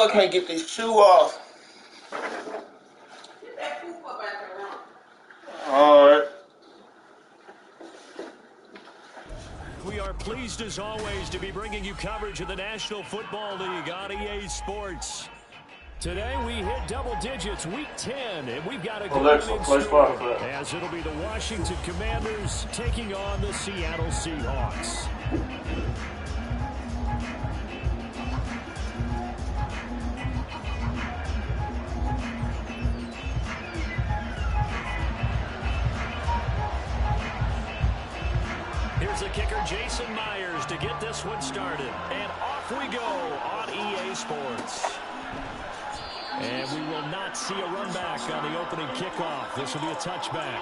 I can't get this shoe off. Alright. We are pleased as always to be bringing you coverage of the National Football League on EA Sports. Today we hit double digits, week 10, and we've got a good in store, as it'll be the Washington Commanders taking on the Seattle Seahawks. Here's the kicker, Jason Myers, to get this one started. And off we go on EA Sports. And we will not see a run back on the opening kickoff. This will be a touchback.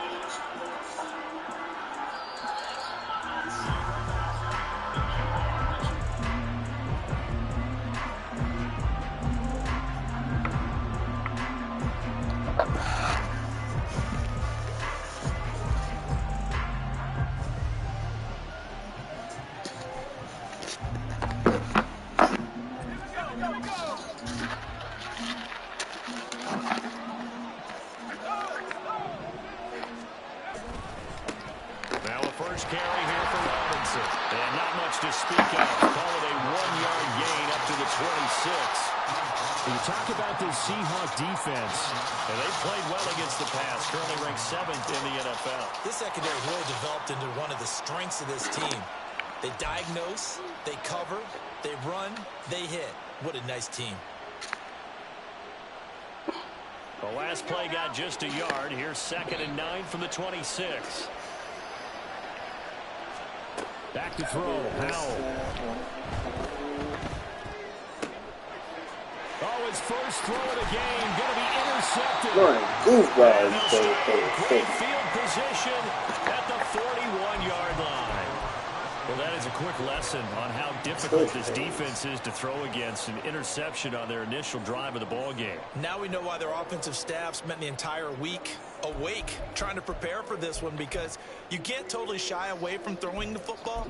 Defense, and they played well against the pass, currently ranked 7th in the NFL. This secondary really developed into one of the strengths of this team. They diagnose, they cover, they run, they hit. What a nice team. The last play got just a yard. Here's 2nd and 9 from the 26. Back to throw, Howell. Oh, his first throw of the game, going to be intercepted. Great field position at the 41-yard line. Well, that is a quick lesson on how difficult this defense is to throw against. An interception on their initial drive of the ball game. Now we know why their offensive staff spent the entire week awake trying to prepare for this one, because you can't totally shy away from throwing the football.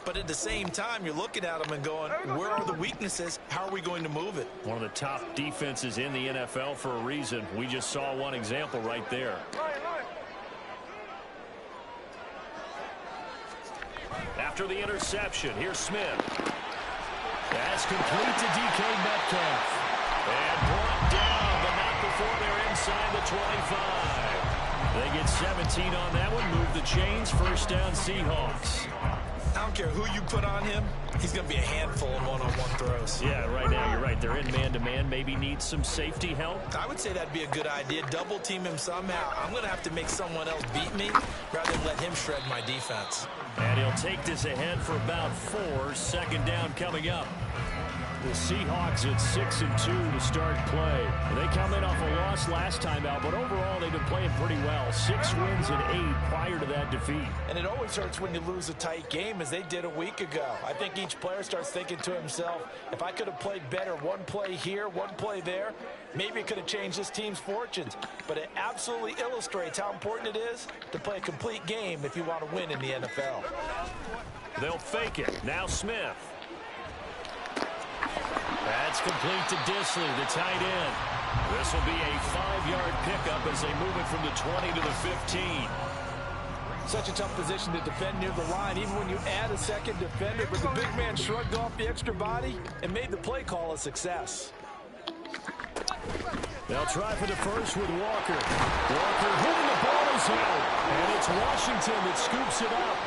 But at the same time, you're looking at them and going, where are the weaknesses? How are we going to move it? One of the top defenses in the NFL for a reason. We just saw one example right there. After the interception, here's Smith. That's complete to DK Metcalf. And brought down, but not before they're inside the 25. They get 17 on that one, move the chains, first down Seahawks. I don't care who you put on him, he's going to be a handful in one-on-one throws. Yeah, right now you're right. They're in man-to-man. Maybe needs some safety help. I would say that'd be a good idea. Double team him somehow. I'm going to have to make someone else beat me rather than let him shred my defense. And he'll take this ahead for about 4. 2nd down coming up. The Seahawks at 6-2 to start play. They come in off a loss last time out, but overall they've been playing pretty well. 6 wins and 8 prior to that defeat. And it always hurts when you lose a tight game, as they did a week ago. I think each player starts thinking to himself, if I could have played better one play here, one play there, maybe it could have changed this team's fortunes. But it absolutely illustrates how important it is to play a complete game if you want to win in the NFL. They'll fake it. Now Smith. That's complete to Disley, the tight end. This will be a 5-yard pickup as they move it from the 20 to the 15. Such a tough position to defend near the line, even when you add a second defender, but the big man shrugged off the extra body and made the play call a success. They'll try for the first with Walker. Walker hitting the ball is out, and it's Washington that scoops it up.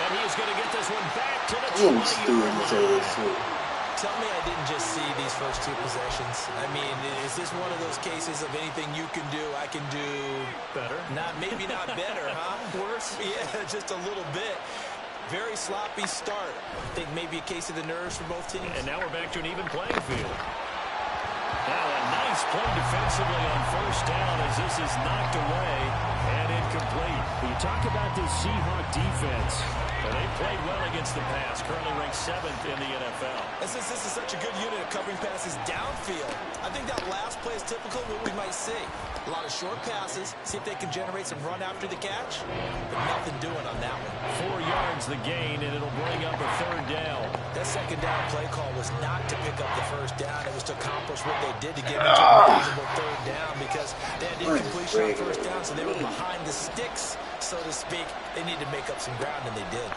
And he is going to get this one back to the 20. Tell me I didn't just see these first 2 possessions. I mean, is this one of those cases of anything you can do, I can do better? Maybe not better, huh? Worse? Yeah, just a little bit. Very sloppy start. I think maybe a case of the nerves for both teams. And now we're back to an even playing field. Now a nice play defensively on first down as this is knocked away and incomplete. You talk about this Seahawk defense. Well, they played well against the pass, currently ranked 7th in the NFL. And since this is such a good unit of covering passes downfield, I think that last play is typical of what we might see. A lot of short passes, see if they can generate some run after the catch, but nothing doing on that one. 4 yards the gain, and it'll bring up a third down. That second down play call was not to pick up the first down. It was to accomplish what they did to get into a reasonable third down because they had incompletion on first down, so they were behind the sticks, so to speak. They needed to make up some ground, and they did.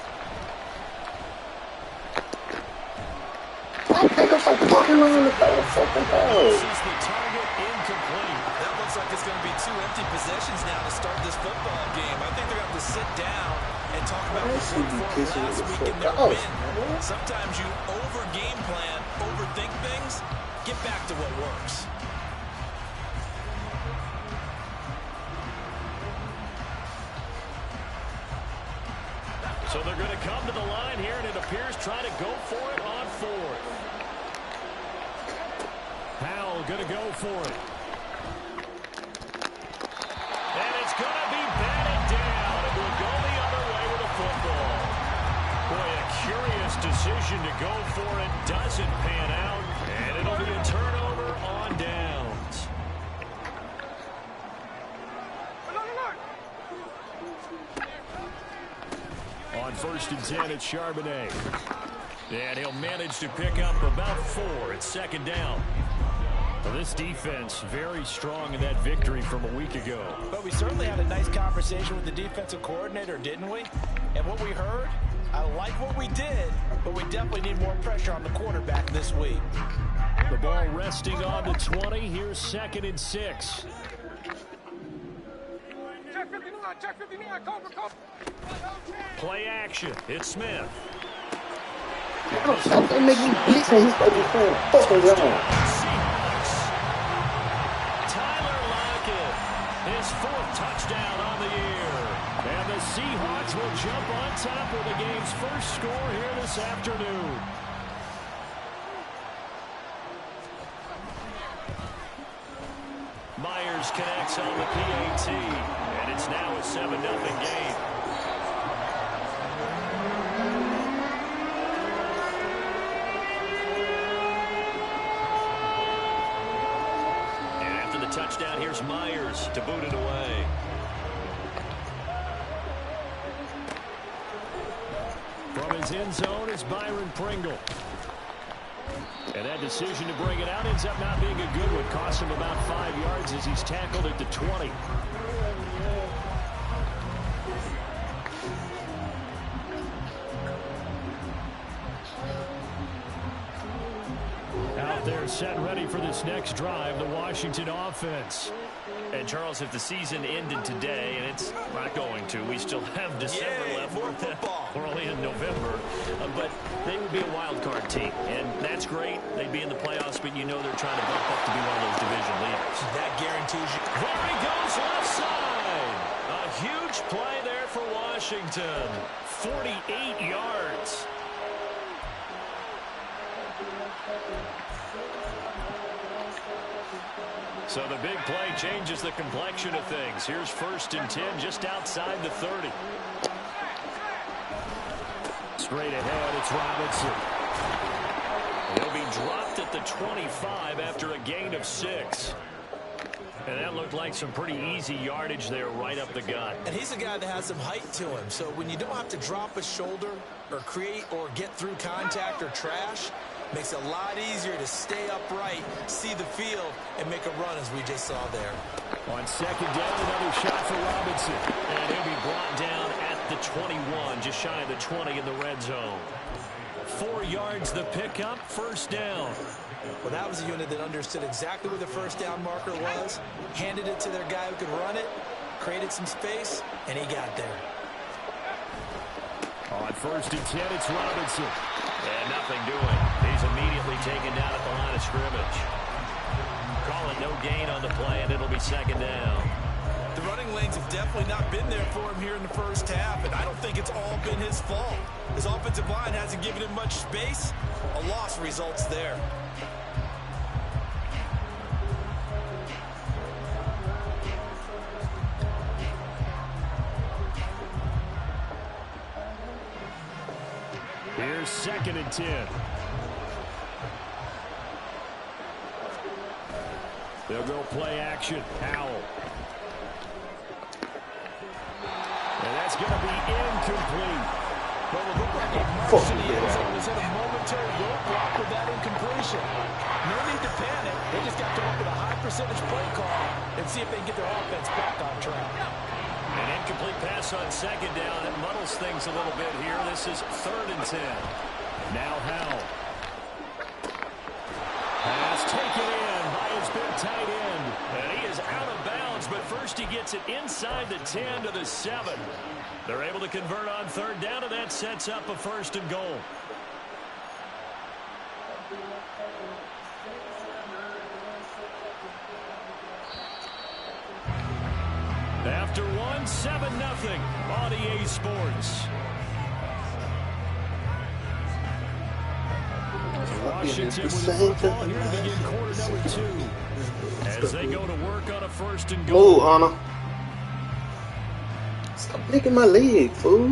Why take us so fucking long to throw the fucking ball? This is the target incomplete. That looks like it's going to be 2 empty possessions now to start this football game. I think they're going to have to sit down and talk about what worked for them last week in their win. Sometimes you over-game plan, overthink things. Get back to what works. So they're going to come to the line here, and it appears trying to go for it on 4th. Powell going to go for it. And it's going to be batted down. It will go the other way with the football. Boy, a curious decision to go for it. Doesn't pan out, and it'll be a turnover on downs. On 1st and 10, it's Charbonnet. And he'll manage to pick up about 4. It's 2nd down. Well, this defense very strong in that victory from a week ago. But we certainly had a nice conversation with the defensive coordinator, didn't we? And what we heard, I like what we did, but we definitely need more pressure on the quarterback this week. The ball resting on the 20. Here's 2nd and 6. Play action. It's Smith. Stop that making blitz and he's fucking fucking around. Tyler Lockett, his 4th touchdown on the year. And the Seahawks will jump on top of the game's first score here this afternoon. Myers connects on the PAT, and it's now a 7-0 game. And after the touchdown, here's Myers to boot it away. From his end zone is Byron Pringle. And that decision to bring it out ends up not being a good one. Cost him about 5 yards as he's tackled at the 20. Out there set ready for this next drive, the Washington offense. And Charles, if the season ended today, and it's not going to, we still have December left. More football. We're only in November, but they would be a wild card team, and that's great. They'd be in the playoffs, but you know they're trying to bump up to be one of those division leaders. That guarantees you. There he goes left side. A huge play there for Washington. 48 yards. So the big play changes the complexion of things. Here's 1st and 10 just outside the 30. Straight ahead, it's Robinson. He'll be dropped at the 25 after a gain of 6. And that looked like some pretty easy yardage there right up the gut. And he's a guy that has some height to him. So when you don't have to drop a shoulder or create or get through contact or trash, makes it a lot easier to stay upright, see the field, and make a run as we just saw there. On 2nd down, another shot for Robinson. And he'll be brought down at the 21, just shy of the 20 in the red zone. 4 yards the pickup, 1st down. Well, that was a unit that understood exactly where the 1st down marker was, handed it to their guy who could run it, created some space, and he got there. On 1st and 10, it's Robinson. And nothing doing. He's immediately taken down at the line of scrimmage. Call it no gain on the play, and it'll be 2nd down. The running lanes have definitely not been there for him here in the first half, and I don't think it's all been his fault. His offensive line hasn't given him much space. A loss results there. 2nd and 10. They'll go play action. Howell. And that's going to be incomplete. Well, it looked like a march to the end zone was in a momentary roadblock with that incompletion. No need to panic. They just got to come up with a high percentage play call and see if they can get their offense back on track. An incomplete pass on 2nd down. It muddles things a little bit here. This is 3rd and 10. Now Howell. Pass taken in by his big tight end. And he is out of bounds, but first he gets it inside the 10 to the 7. They're able to convert on 3rd down, and that sets up a 1st and goal. After 1, 7-0 on EA Sports. Washington with the football here to begin quarter number 2. As they go to work on a 1st and goal. Move, Hunter. Stop licking my leg, fool.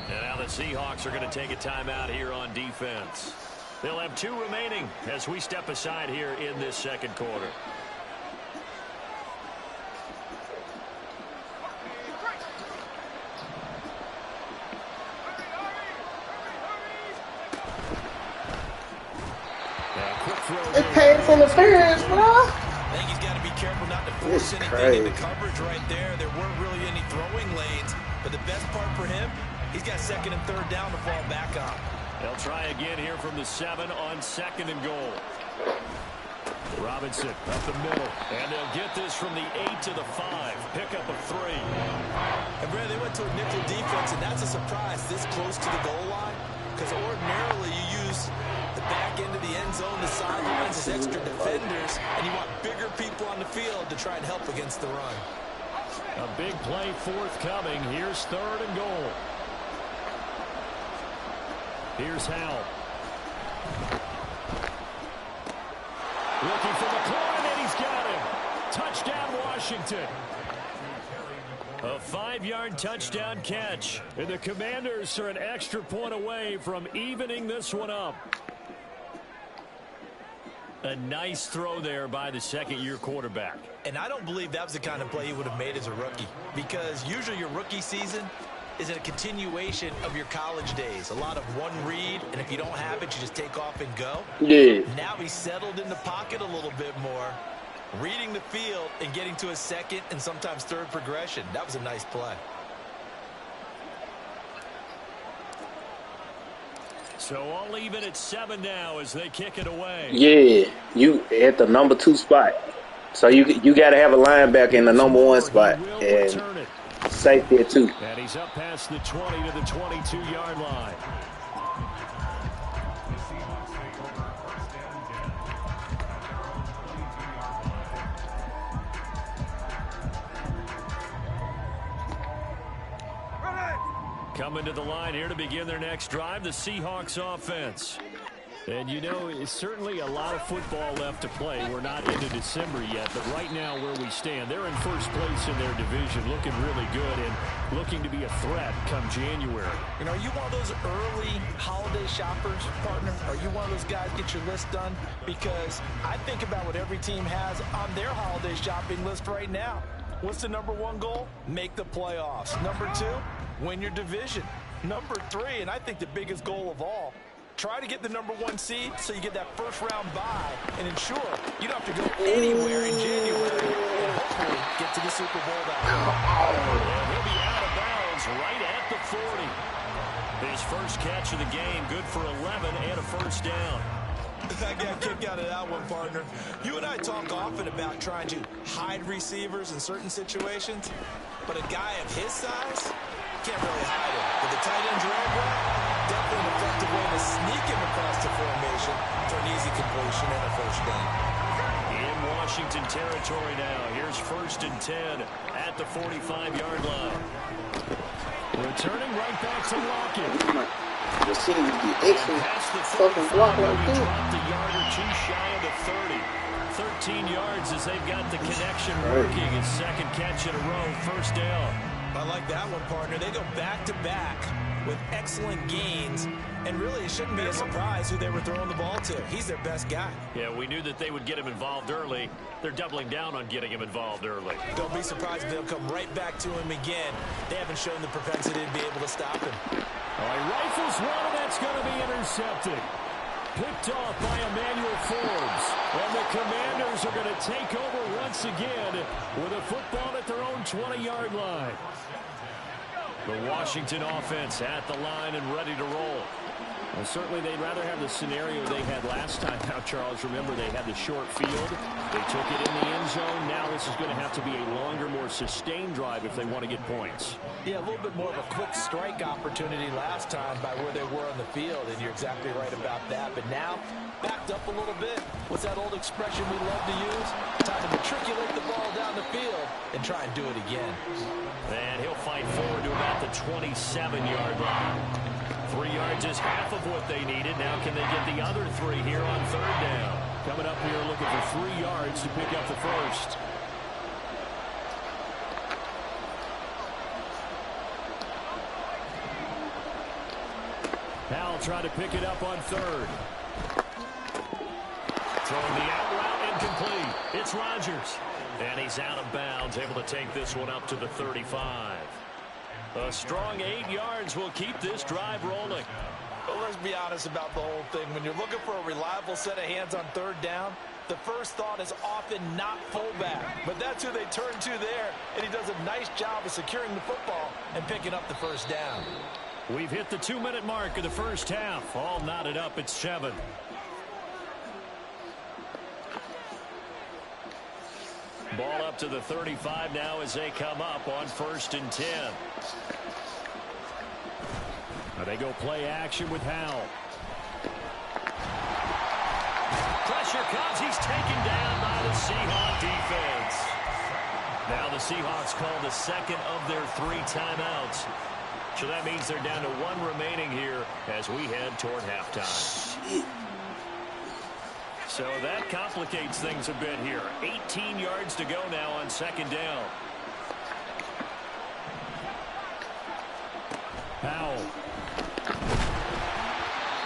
And now the Seahawks are going to take a timeout here on defense. They'll have 2 remaining as we step aside here in this 2nd quarter. It paid for the interference, bro. I think he's got to be careful not to force anything into coverage right there. There weren't really any throwing lanes, but the best part for him, he's got 2nd and 3rd down to fall back on. They'll try again here from the 7 on 2nd and goal. Robinson up the middle, and they'll get this from the 8 to the 5. Pick up of 3. And Brad, they went to a nickel defense, and that's a surprise this close to the goal line, because ordinarily you use the back end of the end zone, the sidelines as extra defenders, and you want bigger people on the field to try and help against the run. A big play forthcoming. Here's 3rd and goal. Here's Howell. Looking for McLaurin, and he's got him. Touchdown, Washington. A 5-yard touchdown catch. And the Commanders are an extra point away from evening this one up. A nice throw there by the 2nd-year quarterback. And I don't believe that was the kind of play he would have made as a rookie, because usually your rookie season is a continuation of your college days. A lot of one read, and if you don't have it, you just take off and go. Yeah. Now he's settled in the pocket a little bit more, reading the field and getting to a 2nd and sometimes 3rd progression. That was a nice play. So all even at 7 now as they kick it away. Yeah, you at the number 2 spot. So you got to have a linebacker in the number 1 spot. And safety at 2. And he's up past the 20 to the 22-yard line. Coming to the line here to begin their next drive, the Seahawks offense. And, you know, it's certainly a lot of football left to play. We're not into December yet, but right now where we stand, they're in first place in their division, looking really good and looking to be a threat come January. You know, are you one of those early holiday shoppers, partner? Are you one of those guys get your list done? Because I think about what every team has on their holiday shopping list right now. What's the number 1 goal? Make the playoffs. Number 2, win your division. Number 3, and I think the biggest goal of all, try to get the number 1 seed so you get that first-round bye and ensure you don't have to go anywhere in January and hopefully get to the Super Bowl that way. He'll be out of bounds right at the 40. His first catch of the game, good for 11 and a first down. I got a kick out of that one, partner. You and I talk often about trying to hide receivers in certain situations, but a guy of his size can't really hide him. With the tight end drag route, definitely an effective way to sneak him across the formation for an easy completion and a first down. In Washington territory now. Here's 1st and 10 at the 45-yard line. Returning right back to Lockett. The city would get extra fucking block like that. Dropped a yard or two shy of the 30. 13 yards as they've got the connection working. His second catch in a row, first down. I like that one, partner. They go back-to-back with excellent gains, and really it shouldn't be a surprise who they were throwing the ball to. He's their best guy. Yeah, we knew that they would get him involved early. They're doubling down on getting him involved early. Don't be surprised if they'll come right back to him again. They haven't shown the propensity to be able to stop him. He rifles one, and that's going to be intercepted. Picked off by Emmanuel Forbes. And the Commanders are going to take over once again with a football at their own 20-yard line. The Washington offense at the line and ready to roll. Well, certainly they'd rather have the scenario they had last time. Now, Charles, remember they had the short field. They took it in the end zone. Now this is going to have to be a longer, more sustained drive if they want to get points. Yeah, a little bit more of a quick strike opportunity last time by where they were on the field, and you're exactly right about that. But now, backed up a little bit. What's that old expression we love to use? Time to matriculate the ball down the field and try and do it again. And he'll fight forward to about the 27-yard line. 3 yards is half of what they needed. Now can they get the other 3 here on third down? Coming up here looking for 3 yards to pick up the first. Powell trying to pick it up on third. Throwing the out route incomplete. It's Rodgers. And he's out of bounds, able to take this one up to the 35. A strong 8 yards will keep this drive rolling. Well, let's be honest about the whole thing. When you're looking for a reliable set of hands on third down, the first thought is often not fullback. But that's who they turn to there, and he does a nice job of securing the football and picking up the first down. We've hit the 2-minute mark of the first half. All knotted up at 7. Ball up to the 35 now as they come up on 1st and 10. Now they go play action with Howell. Pressure comes. He's taken down by the Seahawks defense. Now the Seahawks call the second of their 3 timeouts. So that means they're down to 1 remaining here as we head toward halftime. So that complicates things a bit here. 18 yards to go now on 2nd down. Powell.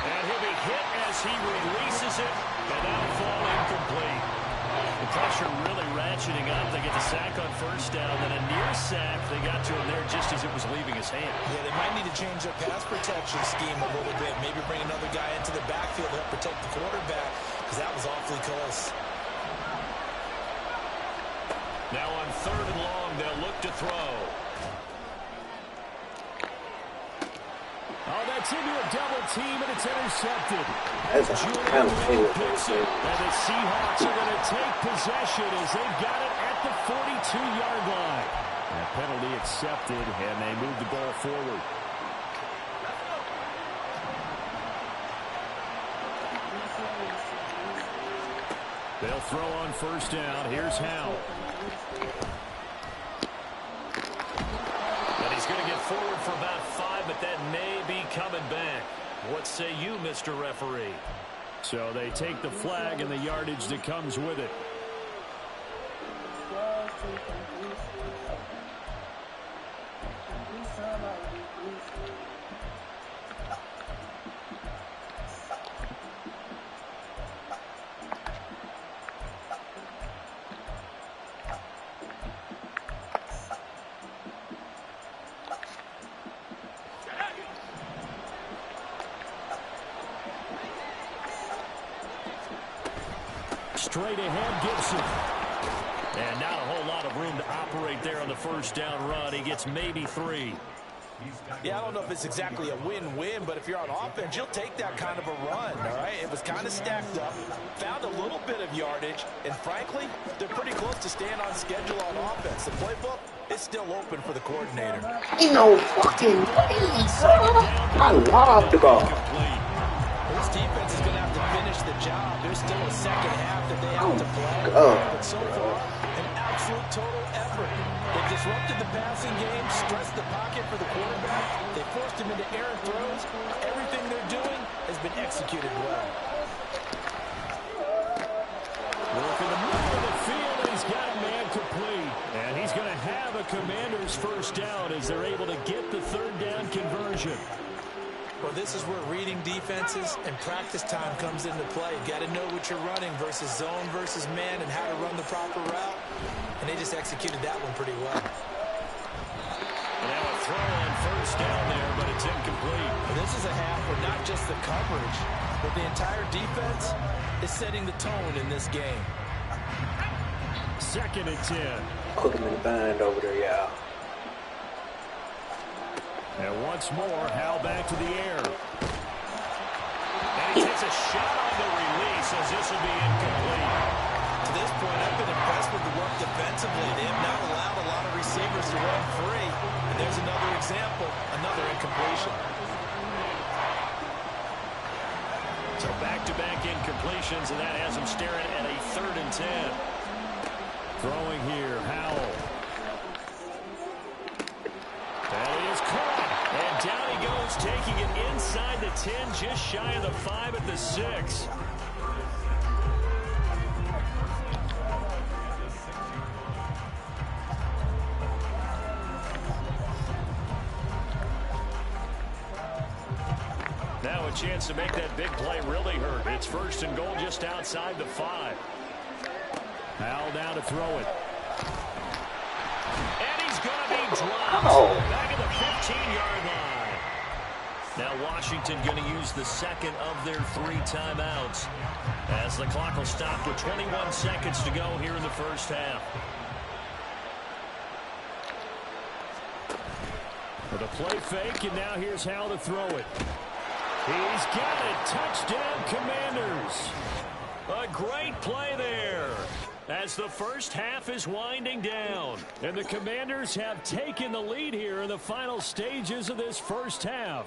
And he'll be hit as he releases it. And that'll fall incomplete. The pressure really ratcheting up. They get the sack on 1st down. Then a near sack. They got to him there just as it was leaving his hand. Yeah, they might need to change their pass protection scheme a little bit. Maybe bring another guy into the backfield to help protect the quarterback, because that was awfully close. Now on 3rd and long, they'll look to throw. Oh, that's into a double team, and it's intercepted. That's kind of picks it, and the Seahawks are going to take possession as they've got it at the 42-yard line. That penalty accepted, and they move the ball forward. They'll throw on 1st down. Here's Howell. And he's going to get forward for about 5, but that may be coming back. What say you, Mr. Referee? So they take the flag and the yardage that comes with it. Straight ahead, Gibson. And not a whole lot of room to operate there on the 1st down run. He gets maybe 3. Yeah, I don't know if it's exactly a win-win, but if you're on offense, you'll take that kind of a run, all right? It was kind of stacked up, found a little bit of yardage, and frankly, they're pretty close to staying on schedule on offense. The playbook is still open for the coordinator. Ain't no fucking way. I love the ball. This defense is going to have to finish the job. There's still a second half that they have to play. But so far, an absolute total effort. They disrupted the passing game, stressed the pocket for the quarterback. They forced him into errant throws. Everything they're doing has been executed well. Work in the middle of the field, and he's got a man complete. And he's going to have a Commander's first down as they're able to get the third down conversion. Well, this is where reading defenses and practice time comes into play. You got to know what you're running versus zone versus man and how to run the proper route. And they just executed that one pretty well. Now a throw on first down there, but it's incomplete. Well, this is a half where not just the coverage, but the entire defense is setting the tone in this game. 2nd and 10. Put him in the bind over there, y'all. And once more, Hal back to the air. And he takes a shot on the release as this will be incomplete. To this point, I've been impressed with the work defensively. They have not allowed a lot of receivers to run free. And there's another example, another incompletion. So back-to-back incompletions, and that has him staring at a 3rd and 10. Throwing here, Howell. And he is caught. And down he goes, taking it inside the 10, just shy of the 5 at the 6. Now a chance to make that big play really hurt. It's 1st and goal just outside the 5. Howell down to throw it. And he's going to be dropped back at the 15-yard line. Now Washington going to use the second of their 3 timeouts as the clock will stop with 21 seconds to go here in the first half. With a play fake, and now here's Howell to throw it. He's got it. Touchdown, Commanders. A great play there as the first half is winding down. And the Commanders have taken the lead here in the final stages of this first half.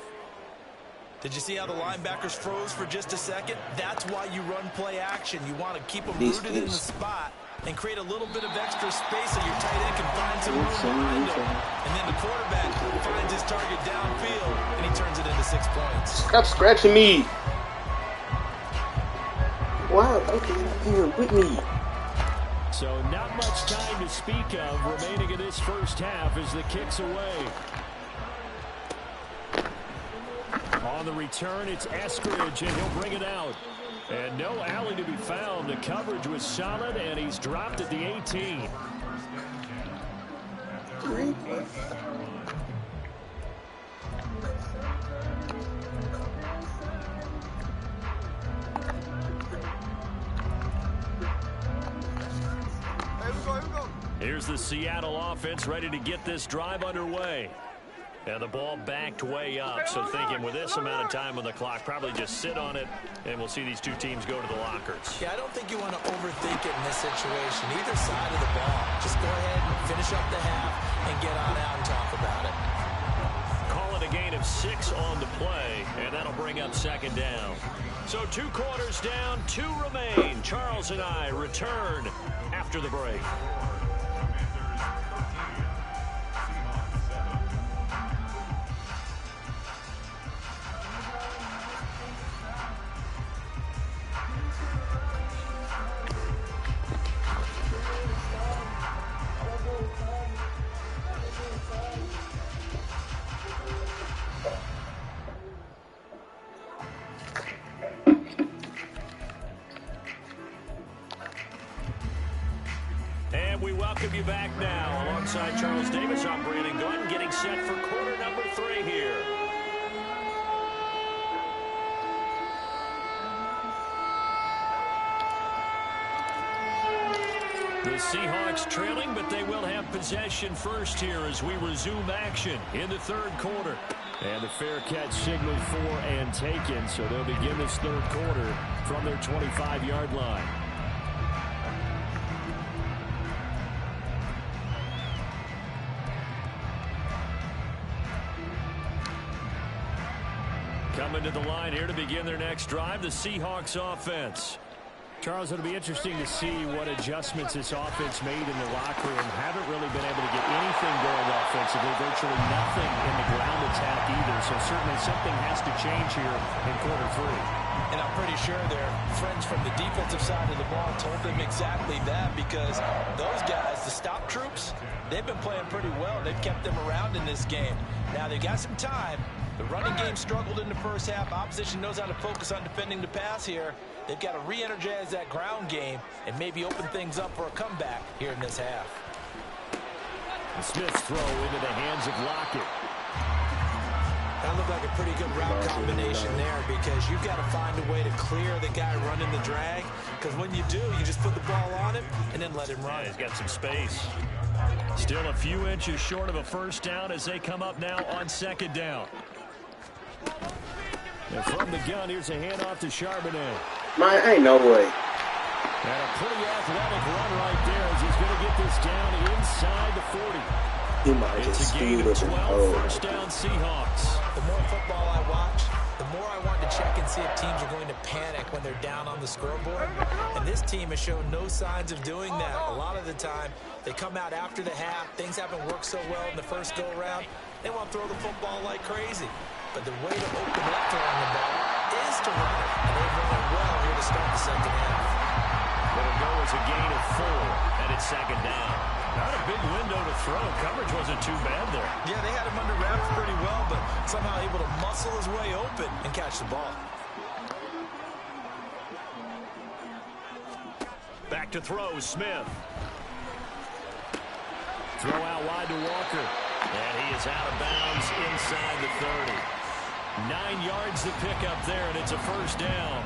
Did you see how the linebackers froze for just a second? That's why you run play action. You want to keep them rooted in the spot and create a little bit of extra space so your tight end can find some room behind him. And then the quarterback finds his target downfield, and he turns it into 6 points. Stop scratching me. Wow, okay, here with me. So not much time to speak of remaining in this first half as the kick's away. On the return, it's Eskridge, and he'll bring it out. And no alley to be found. The coverage was solid, and he's dropped at the 18. Here's the Seattle offense ready to get this drive underway. And the ball backed way up, so thinking with this amount of time on the clock, probably just sit on it, and we'll see these two teams go to the lockers. Yeah, I don't think you want to overthink it in this situation, either side of the ball. Just go ahead and finish up the half and get on out and talk about it. Call it a gain of 6 on the play, and that'll bring up 2nd down. So 2 quarters down, 2 remain. Charles and I return after the break. We welcome you back now. Alongside Charles Davis, I'm Brandon Gunn, getting set for quarter number 3 here. The Seahawks trailing, but they will have possession first here as we resume action in the 3rd quarter. And the fair catch signaled for and taken, so they'll begin this 3rd quarter from their 25-yard line. Coming to the line here to begin their next drive, the Seahawks offense. Charles, it'll be interesting to see what adjustments this offense made in the locker room. Haven't really been able to get anything going offensively, virtually nothing in the ground attack either. So certainly something has to change here in quarter 3. And I'm pretty sure their friends from the defensive side of the ball told them exactly that, because those guys, the stop troops, they've been playing pretty well. They've kept them around in this game. Now they've got some time. The running game struggled in the first half. Opposition knows how to focus on defending the pass here. They've got to re-energize that ground game and maybe open things up for a comeback here in this half. The Smith's throw into the hands of Lockett. That looked like a pretty good route combination there, because you've got to find a way to clear the guy running the drag, because when you do, you just put the ball on him and then let him run. Yeah, he's got some space. Still a few inches short of a first down as they come up now on second down. And from the gun, here's a handoff to Charbonnet. Man, ain't no way. And a pretty athletic run right there as he's going to get this down inside the 40. He might It's just a gain of 12, first down Seahawks. The more football I watch, the more I want to check and see if teams are going to panic when they're down on the scoreboard. And this team has shown no signs of doing that. A lot of the time, they come out after the half. Things haven't worked so well in the first go-around. They want to throw the football like crazy. But the way to open up to run the ball is to run it. And they've run it well here to start the second half. It'll go as a gain of 4, and it's second down. Not a big window to throw. Coverage wasn't too bad there. Yeah, they had him under wraps pretty well, but somehow able to muscle his way open and catch the ball. Back to throw, Smith. Throw out wide to Walker. And he is out of bounds inside the 30. 9 yards to pick up there, and it's a first down.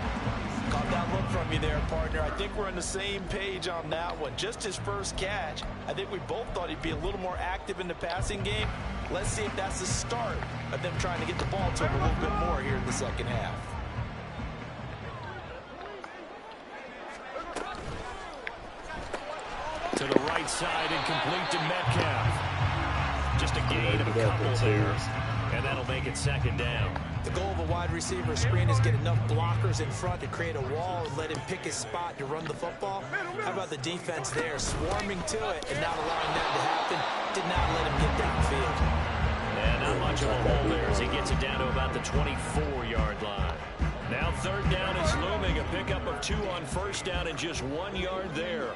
Caught that look from you there, partner. I think we're on the same page on that one. Just his first catch. I think we both thought he'd be a little more active in the passing game. Let's see if that's the start of them trying to get the ball to him a little bit more here in the second half. To the right side and complete to Metcalf. Just a gain of a couple there, and that'll make it second down. The goal of a wide receiver screen is get enough blockers in front to create a wall and let him pick his spot to run the football. How about the defense there, swarming to it and not allowing that to happen? Did not let him get downfield. And not much of a hole there as he gets it down to about the 24-yard line. Now third down is looming, a pickup of 2 on first down and just 1 yard there.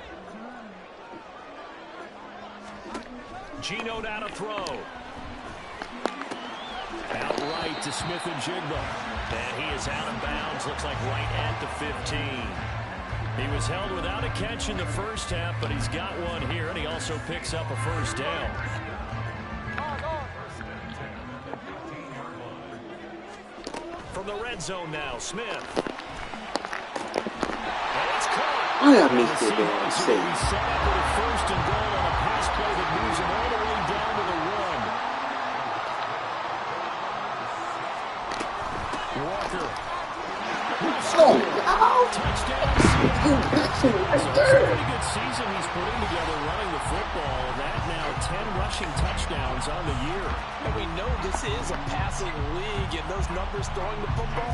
Geno down to throw. Outright to Smith and Jigba. And he is out of bounds, looks like right at the 15. He was held without a catch in the first half, but he's got one here, and he also picks up a first down. From the red zone now, Smith. And it's caught. I missed it there. He set up with a first and goal on a pass play that moves him all the way down to the 1. Walker. Touchdown. So it's a pretty good season he's putting together running the football. That now 10 rushing touchdowns on the year. And we know this is a passing league, and those numbers throwing the football,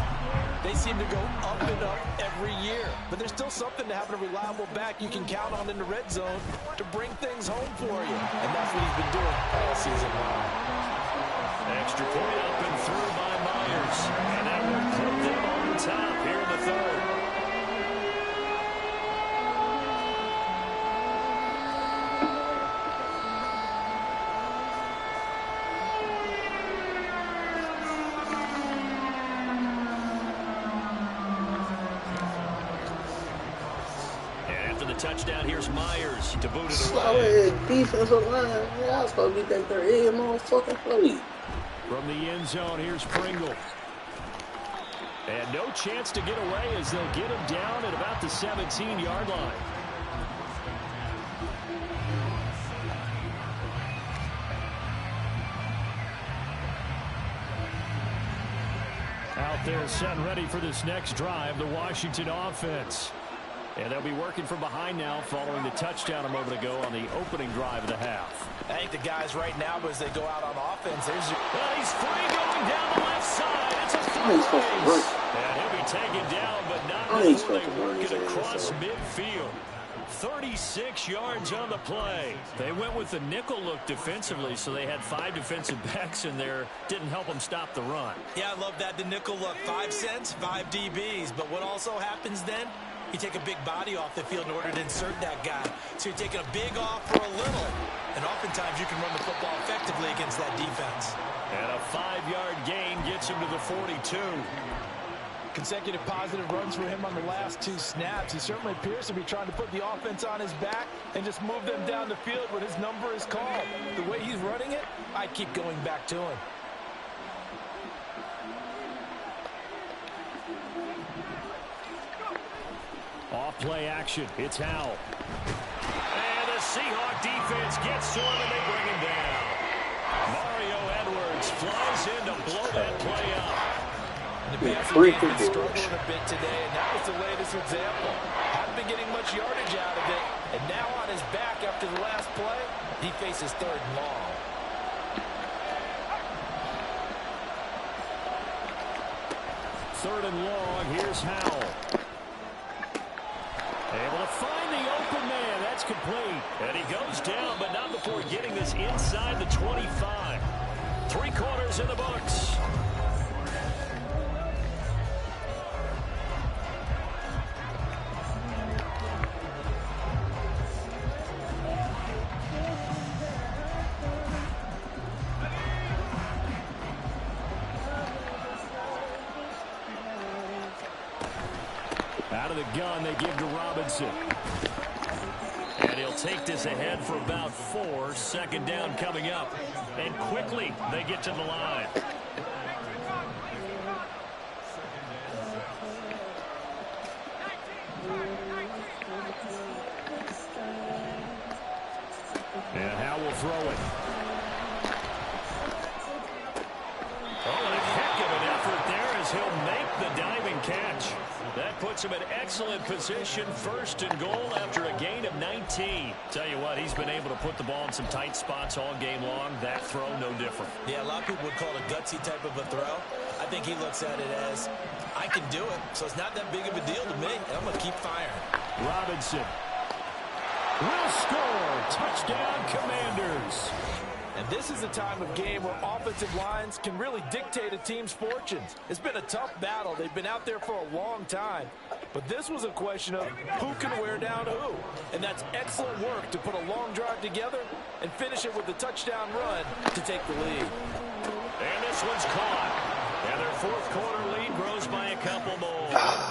they seem to go up and up every year. But there's still something to having a reliable back you can count on in the red zone to bring things home for you. And that's what he's been doing all season long. Extra point up and through by Myers. And that will put them on top here in the third. Touchdown, here's Myers to boot it away. Defensive line, man, I was supposed to be back there every motherfucking play. From the end zone, here's Pringle. And no chance to get away as they'll get him down at about the 17-yard line. Out there set ready for this next drive, the Washington offense. And they'll be working from behind now following the touchdown a moment ago on the opening drive of the half. I think the guys right now, as they go out on offense, there's your... He's free going down the left side. It's a and he'll be taken down, but not before they work it across midfield. 36 yards on the play. They went with the nickel look defensively, so they had 5 defensive backs in there. Didn't help them stop the run. Yeah, I love that, the nickel look. 5 cents, 5 DBs. But what also happens then? You take a big body off the field in order to insert that guy. So you're taking a big off for a little. And oftentimes you can run the football effectively against that defense. And a 5-yard gain gets him to the 42. Consecutive positive runs for him on the last 2 snaps. He certainly appears to be trying to put the offense on his back and just move them down the field when his number is called. The way he's running it, I keep going back to him. Off play action. It's Howell. And the Seahawk defense gets to him and they bring him down. Mario Edwards flies in to blow that play up. The passing game been struggling a bit today, and that was the latest example. Hadn't been getting much yardage out of it, and now on his back after the last play, he faces 3rd and long. Third and long. Here's Howell. Able to find the open man. That's complete. And he goes down, but not before getting this inside the 25. 3 quarters in the books. Out of the gun, they give to Robinson. And he'll take this ahead for about 4. 2nd down coming up. And quickly, they get to the line. And Howell will throw it. Oh, and a heck of an effort there as he'll make the diving catch. That puts him in excellent position, 1st and goal after a gain of 19. Tell you what, he's been able to put the ball in some tight spots all game long. That throw, no different. Yeah, a lot of people would call it a gutsy type of a throw. I think he looks at it as, I can do it, so it's not that big of a deal to me, and I'm going to keep firing. Robinson will score. Touchdown, Commanders. And this is a time of game where offensive lines can really dictate a team's fortunes. It's been a tough battle. They've been out there for a long time. But this was a question of who can wear down who. And that's excellent work to put a long drive together and finish it with a touchdown run to take the lead. And this one's caught. And their 4th quarter lead grows by a couple more.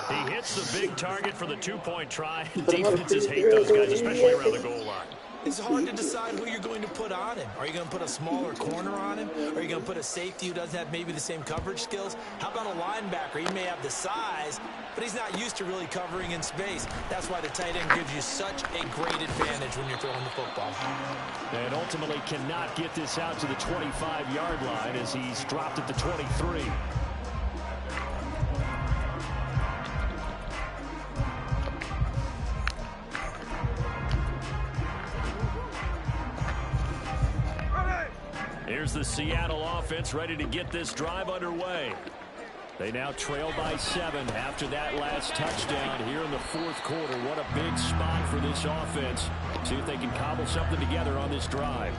He hits the big target for the 2-point try. Defenses hate those guys, especially around the goal line. It's hard to decide who you're going to put on him. Are you going to put a smaller corner on him? Are you going to put a safety who doesn't have maybe the same coverage skills? How about a linebacker? He may have the size, but he's not used to really covering in space. That's why the tight end gives you such a great advantage when you're throwing the football. And ultimately cannot get this out to the 25-yard line as he's dropped at the 23. Here's the Seattle offense ready to get this drive underway. They now trail by 7 after that last touchdown here in the 4th quarter. What a big spot for this offense. See if they can cobble something together on this drive.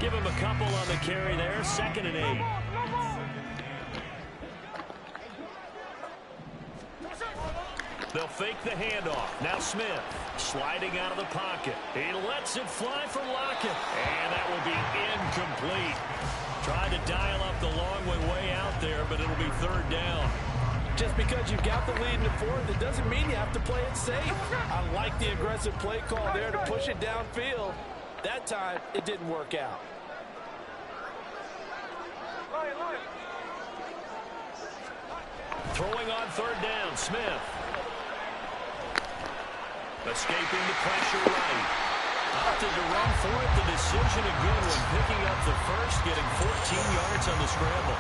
Give them a couple on the carry there. 2nd and 8. They'll fake the handoff. Now Smith sliding out of the pocket. He lets it fly for Lockett. And that will be incomplete. Tried to dial up the long way out there, but it'll be 3rd down. Just because you've got the lead in the 4th, it doesn't mean you have to play it safe. I like the aggressive play call there to push it downfield. That time, it didn't work out. Throwing on 3rd down, Smith. Escaping the pressure right. Opted to run for it. The decision a good one. Picking up the first, getting 14 yards on the scramble.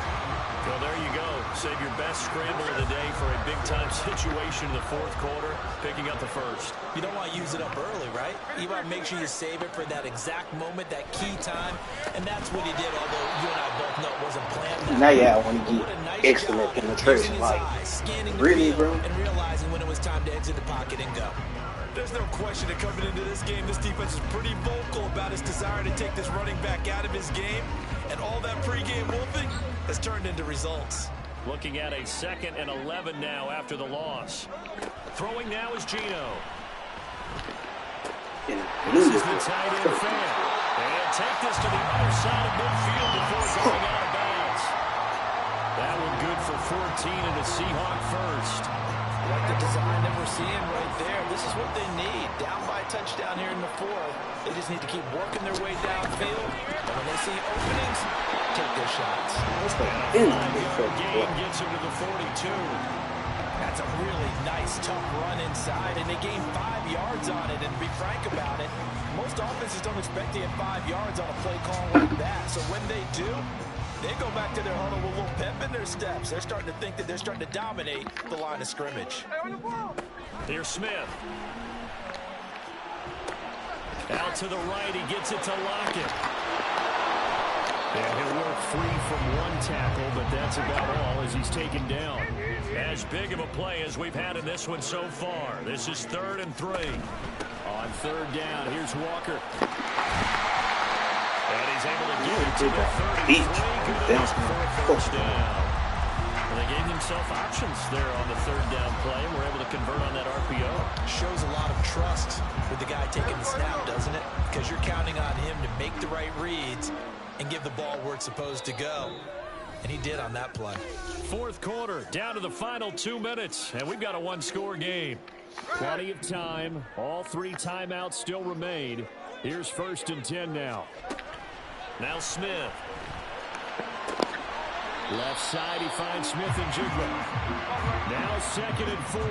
Well, there you go. Save your best scramble of the day for a big-time situation in the fourth quarter, picking up the first. You don't want to use it up early, right? You want to make sure you save it for that exact moment, that key time, and that's what he did, although you and I both know it wasn't planned. Now, yeah, I want to get excellent penetration. Like, really, bro? And realizing when it was time to exit the pocket and go. There's no question that coming into this game, this defense is pretty vocal about its desire to take this running back out of his game. And all that pregame wolfing has turned into results. Looking at a 2nd and 11 now after the loss. Throwing now is Gino. This is the tight end fan. And take this to the other side of midfield before going out of bounds. That one good for 14 and a Seahawk first. Like the design that we're seeing right there. This is what they need. Down by a touchdown here in the fourth. They just need to keep working their way downfield. And when they see openings, take their shots. Gain gets him to the 42. That's a really nice, tough run inside, and they gain 5 yards on it. And to be frank about it, most offenses don't expect to get 5 yards on a play call like that. So when they do, they go back to their huddle with a little pep in their steps. They're starting to think that they're starting to dominate the line of scrimmage. Here's Smith. Out to the right, he gets it to Lockett. And he'll work free from one tackle, but that's about all as he's taken down. As big of a play as we've had in this one so far. This is 3rd and 3. On 3rd down, here's Walker. And he's able to get it to the 33. Good enough for a first down. Well, they gave themselves options there on the 3rd down play, and were able to convert on that RPO. Shows a lot of trust with the guy taking the snap, doesn't it? Because you're counting on him to make the right reads and give the ball where it's supposed to go. And he did on that play. 4th quarter, down to the final 2 minutes, and we've got a one-score game. Plenty of time. All 3 timeouts still remain. Here's 1st and 10 now. Now Smith. Left side, he finds Smith and Jigba. Now 2nd and 4.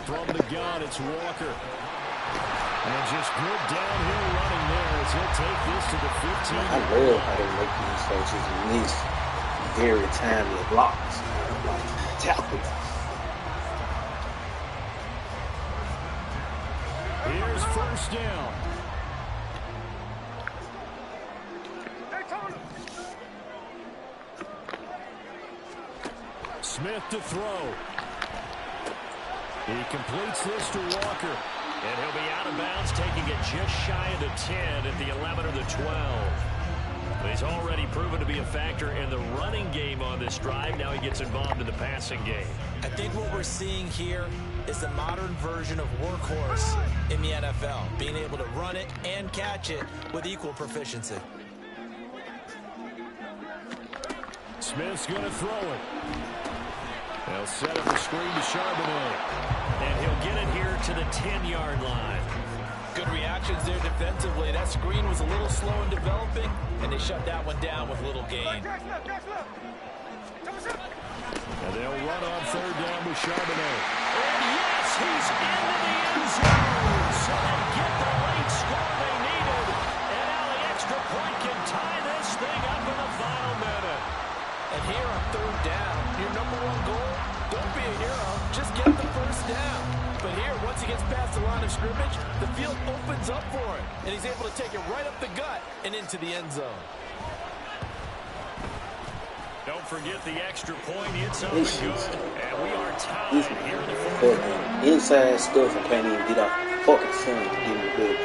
From the gun, it's Walker. And just good downhill running there as he'll take this to the 15. I love how they make these coaches miss very timely blocks. Like, tackles. Here's 1st down. Smith to throw. He completes this to Walker. And he'll be out of bounds, taking it just shy of the 10 at the 11 or the 12. But he's already proven to be a factor in the running game on this drive. Now he gets involved in the passing game. I think what we're seeing here is the modern version of workhorse in the NFL, being able to run it and catch it with equal proficiency. Smith's going to throw it. They'll set up a screen to Charbonnet. And he'll get it here to the 10-yard line. Good reactions there defensively. That screen was a little slow in developing, and they shut that one down with little gain. And they'll run on 3rd down with Charbonnet. And yes, he's into the end zone. So they get the late score they needed. And now the extra point can tie this thing up in the final minute. And here on 3rd down, your #1 goal, don't be a hero, just get the first down. But here, once he gets past the line of scrimmage, the field opens up for him, and he's able to take it right up the gut and into the end zone. Don't forget the extra point. It's up and good. And we are tied here in the fourth quarter. Inside stuff, I can't even get off the fucking scene to get me good.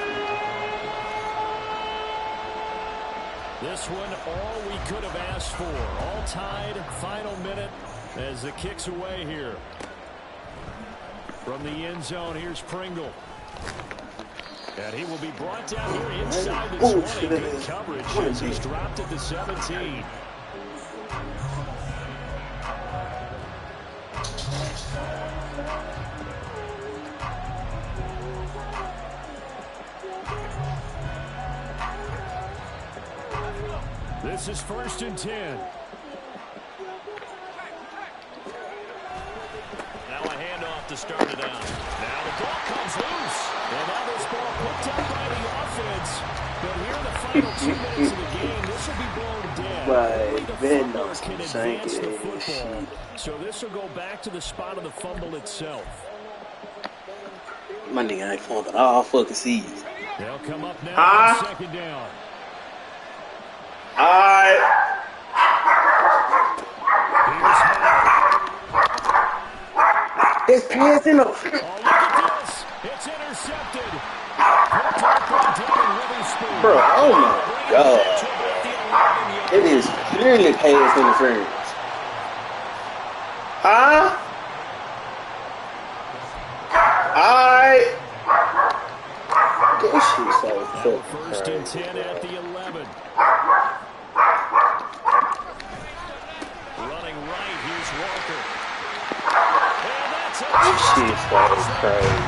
This one, all we could have asked for. All tied, final minute as the kick's away here. From the end zone, here's Pringle. And he will be brought down here inside the 20. Good coverage as he's dropped at the 17. This is 1st and 10. Now a handoff to to start it out. Now the ball comes loose. And now this ball picked up by the offense. But here in the final 2 minutes of the game, this will be blown dead. Only the fumbler can advance the football. So this will go back to the spot of the fumble itself. My nigga ain't fumbling all fucking season. They'll come up now on second down. It's passing up. Oh, look at this. It's intercepted. Picked up by Devin Witherspoon. Bro, oh my God. It is clearly pass interference. This shit's so fucking First and 10 at the 11. Running right, here's Walker. And that's it. This shit's so crazy.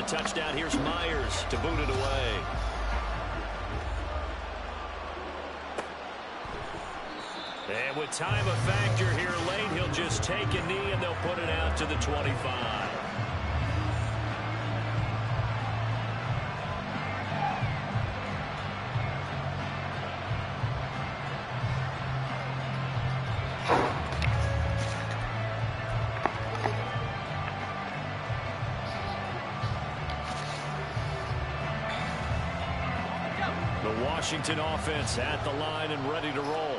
Touchdown, here's Myers to boot it away. And with time a factor here late, he'll just take a knee and they'll put it out to the 25. Washington offense at the line and ready to roll.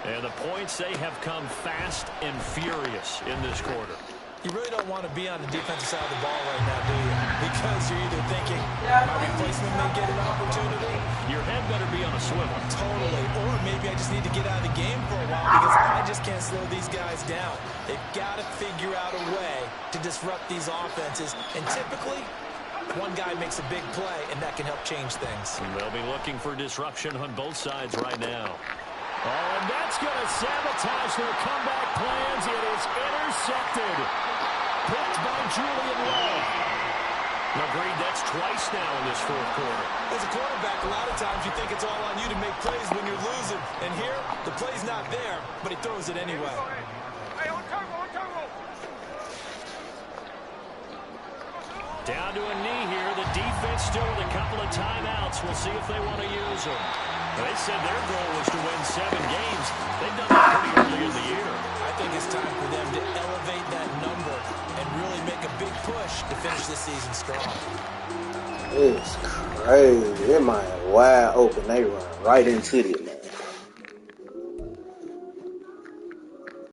And the points, they have come fast and furious in this quarter. You really don't want to be on the defensive side of the ball right now, do you? Because you're either thinking, my replacement may get an opportunity. Your head better be on a swivel. Totally. Or maybe I just need to get out of the game for a while because I just can't slow these guys down. They've got to figure out a way to disrupt these offenses. And typically, one guy makes a big play, and that can help change things. And they'll be looking for disruption on both sides right now. Oh, and that's going to sabotage their comeback plans. It is intercepted. Picked by Julian Love. Agreed, that's twice now in this fourth quarter. As a quarterback, a lot of times you think it's all on you to make plays when you're losing. And here, the play's not there, but he throws it anyway. Down to a knee here. The defense still with a couple of timeouts. We'll see if they want to use them. They said their goal was to win 7 games. They've done that pretty early in the year. I think it's time for them to elevate that number and really make a big push to finish this season strong. It's crazy. It might wide open. They run right into it, man.